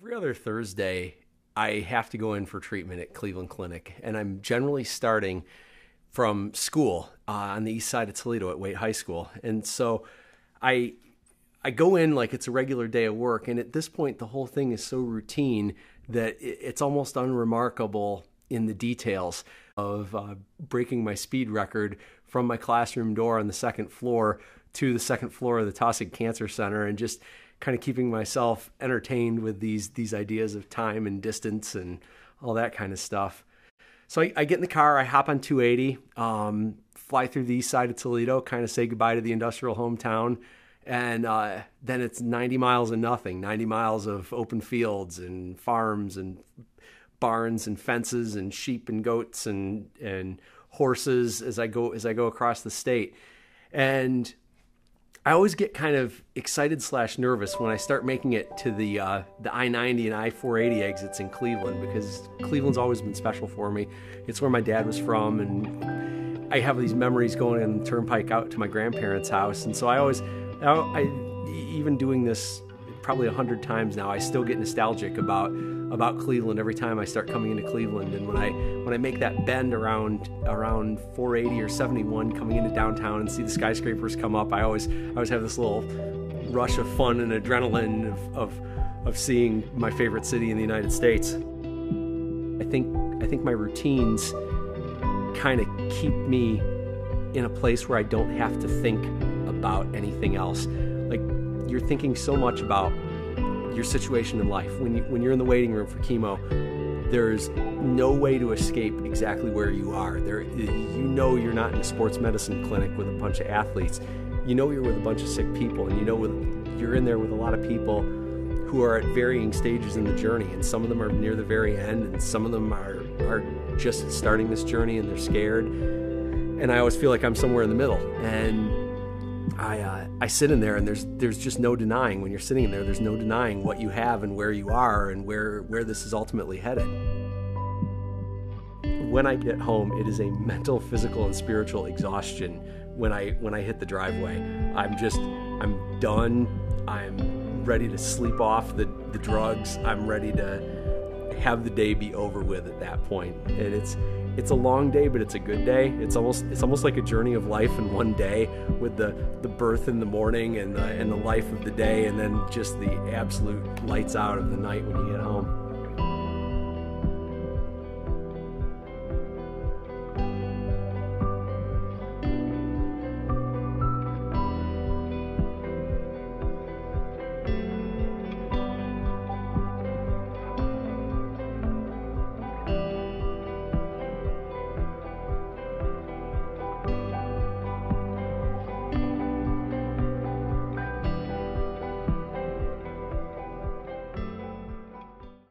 Every other Thursday, I have to go in for treatment at Cleveland Clinic, and I'm generally starting from school on the east side of Toledo at Wade High School. And so I go in like it's a regular day of work, and at this point, the whole thing is so routine that it's almost unremarkable in the details of breaking my speed record from my classroom door on the second floor to the second floor of the Taussig Cancer Center, and just kind of keeping myself entertained with these ideas of time and distance and all that kind of stuff. So I get in the car, I hop on 280, fly through the east side of Toledo, kind of say goodbye to the industrial hometown, and then it's 90 miles of nothing, 90 miles of open fields and farms and barns and fences and sheep and goats and horses as I go across the state. And I always get kind of excited / nervous when I start making it to the I-90 and I-480 exits in Cleveland, because Cleveland's always been special for me. It's where my dad was from, and I have these memories going on the turnpike out to my grandparents' house. And so I even doing this probably 100 times now, I still get nostalgic about Cleveland every time I start coming into Cleveland. And when I make that bend around 480 or 71 coming into downtown and see the skyscrapers come up, I always have this little rush of fun and adrenaline of seeing my favorite city in the United States. I think my routines kind of keep me in a place where I don't have to think about anything else. Like, you're thinking so much about your situation in life. When you're in the waiting room for chemo, there's no way to escape exactly where you are. You know you're not in a sports medicine clinic with a bunch of athletes. You know you're with a bunch of sick people, and you know you're in there with a lot of people who are at varying stages in the journey, and some of them are near the very end, and some of them are just starting this journey and they're scared. And I always feel like I'm somewhere in the middle. And I sit in there, and there's just no denying. When you're sitting in there, there's no denying what you have and where you are and where this is ultimately headed. When I get home, it is a mental, physical, and spiritual exhaustion when I hit the driveway. I'm done. I'm ready to sleep off the drugs. I'm ready to have the day be over with at that point. And it's a long day, but it's a good day. It's almost like a journey of life in one day, with the birth in the morning and the life of the day, and then just the absolute lights out of the night when you get home.